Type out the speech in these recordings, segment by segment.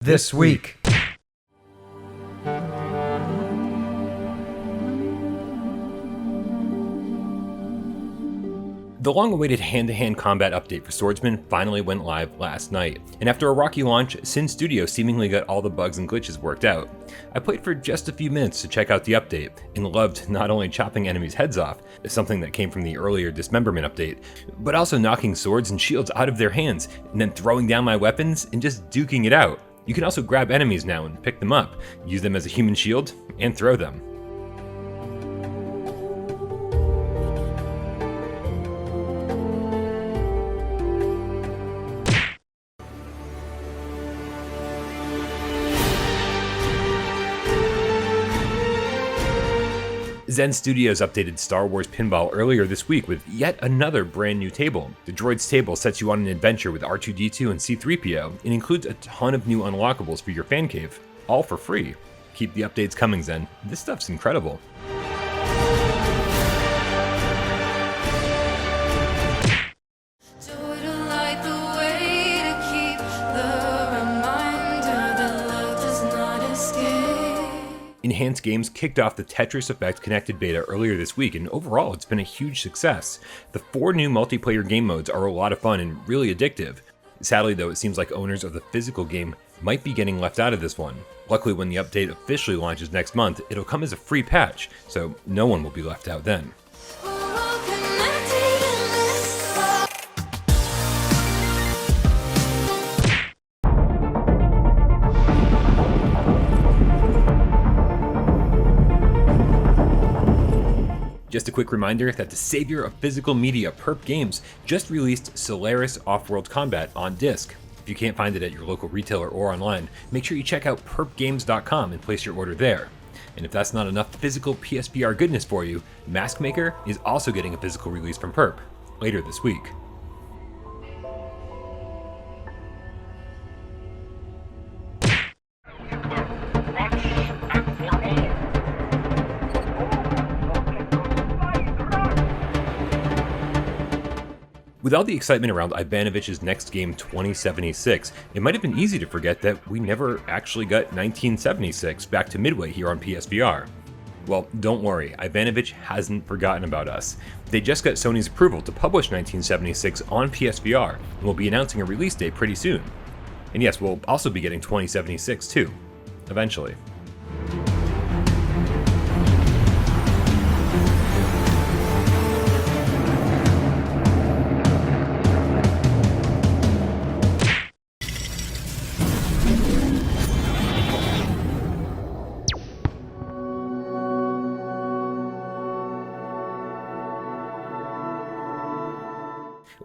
this week. The long-awaited hand-to-hand combat update for Swordsman finally went live last night, and after a rocky launch, Sin Studio seemingly got all the bugs and glitches worked out. I played for just a few minutes to check out the update, and loved not only chopping enemies' heads off, something that came from the earlier Dismemberment update, but also knocking swords and shields out of their hands, and then throwing down my weapons and just duking it out. You can also grab enemies now and pick them up, use them as a human shield, and throw them. Zen Studios updated Star Wars Pinball earlier this week with yet another brand new table. The Droids table sets you on an adventure with R2-D2 and C-3PO and includes a ton of new unlockables for your fan cave, all for free. Keep the updates coming, Zen. This stuff's incredible. Enhanced Games kicked off the Tetris Effect Connected beta earlier this week, and overall it's been a huge success. The 4 new multiplayer game modes are a lot of fun and really addictive. Sadly though, it seems like owners of the physical game might be getting left out of this one. Luckily, when the update officially launches next month, it'll come as a free patch, so no one will be left out then. Just a quick reminder that the savior of physical media, Perp Games, just released Solaris Off-World Combat on disc. If you can't find it at your local retailer or online, make sure you check out perpgames.com and place your order there. And if that's not enough physical PSVR goodness for you, Mask Maker is also getting a physical release from Perp later this week. With all the excitement around Ivanovich's next game 2076, it might have been easy to forget that we never actually got 1976 back to Midway here on PSVR. Well, don't worry, Ivanovich hasn't forgotten about us. They just got Sony's approval to publish 1976 on PSVR, and will be announcing a release date pretty soon. And yes, we'll also be getting 2076 too, eventually.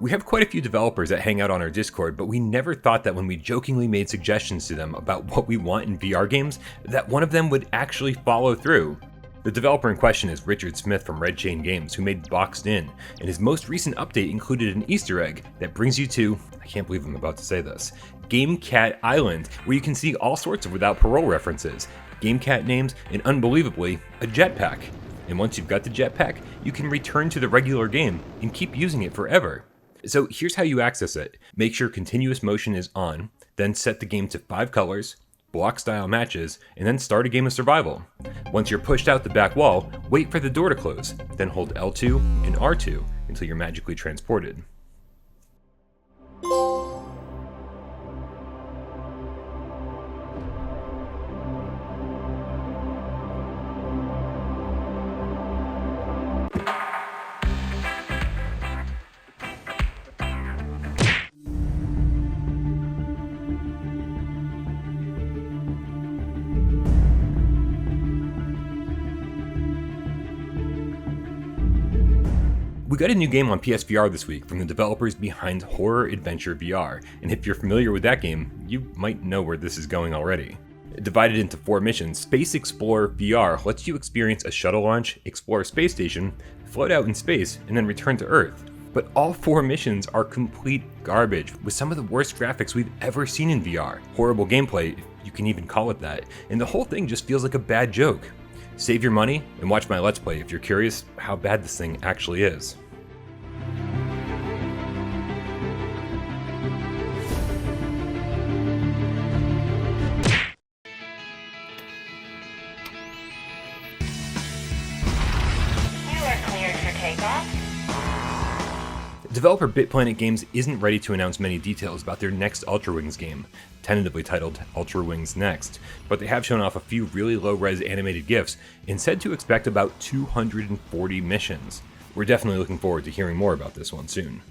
We have quite a few developers that hang out on our Discord, but we never thought that when we jokingly made suggestions to them about what we want in VR games, that one of them would actually follow through. The developer in question is Richard Smith from Red Chain Games, who made Boxed In, and his most recent update included an Easter egg that brings you to, I can't believe I'm about to say this, Game Cat Island, where you can see all sorts of Without Parole references, Game Cat names, and unbelievably, a jetpack. And once you've got the jetpack, you can return to the regular game and keep using it forever. So here's how you access it. Make sure continuous motion is on, then set the game to 5 colors, block style matches, and then start a game of survival. Once you're pushed out the back wall, wait for the door to close, then hold L2 and R2 until you're magically transported. We got a new game on PSVR this week from the developers behind Horror Adventure VR, and if you're familiar with that game, you might know where this is going already. Divided into 4 missions, Space Explorer VR lets you experience a shuttle launch, explore a space station, float out in space, and then return to Earth. But all 4 missions are complete garbage, with some of the worst graphics we've ever seen in VR. Horrible gameplay, if you can even call it that, and the whole thing just feels like a bad joke. Save your money and watch my Let's Play if you're curious how bad this thing actually is. back. Developer BitPlanet Games isn't ready to announce many details about their next Ultra Wings game, tentatively titled Ultra Wings Next, but they have shown off a few really low-res animated GIFs and said to expect about 240 missions. We're definitely looking forward to hearing more about this one soon.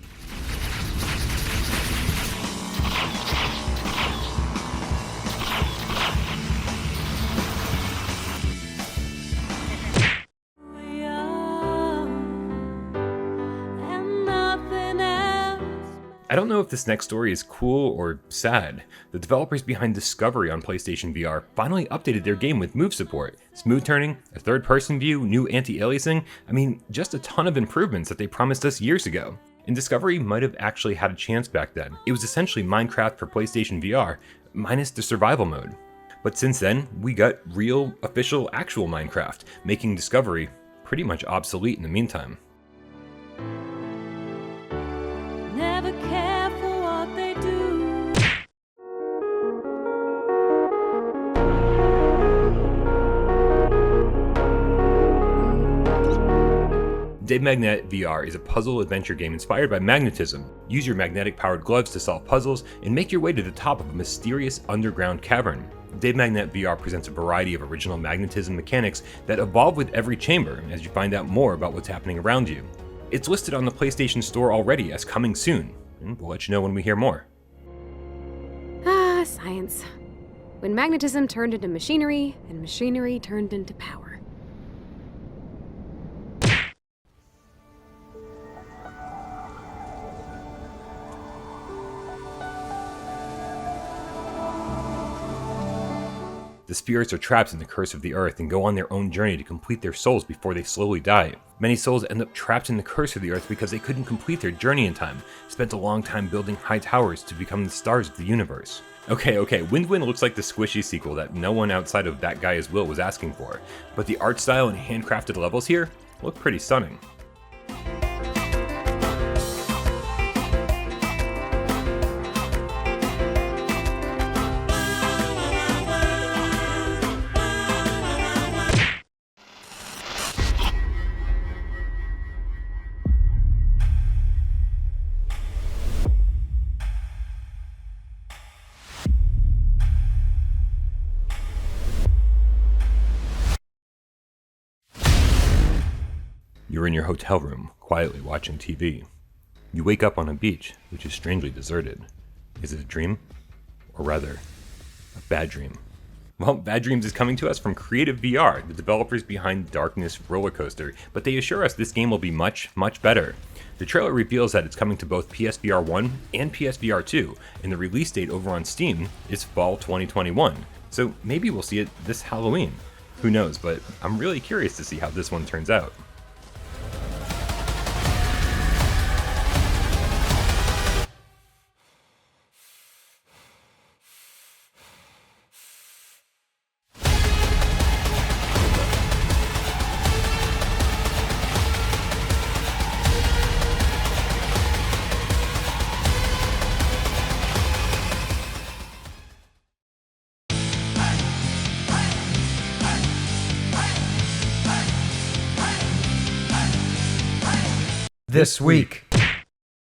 I don't know if this next story is cool or sad. The developers behind Discovery on PlayStation VR finally updated their game with move support, smooth turning, a third-person view, new anti-aliasing, just a ton of improvements that they promised us years ago. And Discovery might have actually had a chance back then. It was essentially Minecraft for PlayStation VR, minus the survival mode. But since then, we got real, official, actual Minecraft, making Discovery pretty much obsolete in the meantime. Never care for what they do. Dave Magnet VR is a puzzle adventure game inspired by magnetism. Use your magnetic-powered gloves to solve puzzles and make your way to the top of a mysterious underground cavern. Dave Magnet VR presents a variety of original magnetism mechanics that evolve with every chamber as you find out more about what's happening around you. It's listed on the PlayStation Store already as coming soon, and we'll let you know when we hear more. Science. When magnetism turned into machinery, and machinery turned into power. The spirits are trapped in the curse of the earth and go on their own journey to complete their souls before they slowly die. Many souls end up trapped in the curse of the earth because they couldn't complete their journey in time, spent a long time building high towers to become the stars of the universe. Okay, Wind looks like the squishy sequel that no one outside of That Guy Is Will was asking for, but the art style and handcrafted levels here look pretty stunning. You're in your hotel room, quietly watching TV. You wake up on a beach, which is strangely deserted. Is it a dream? Or rather, a bad dream? Well, Bad Dreams is coming to us from Creative VR, the developers behind Darkness Roller Coaster, but they assure us this game will be much, much better. The trailer reveals that it's coming to both PSVR 1 and PSVR 2, and the release date over on Steam is fall 2021. So maybe we'll see it this Halloween. Who knows, but I'm really curious to see how this one turns out. This week.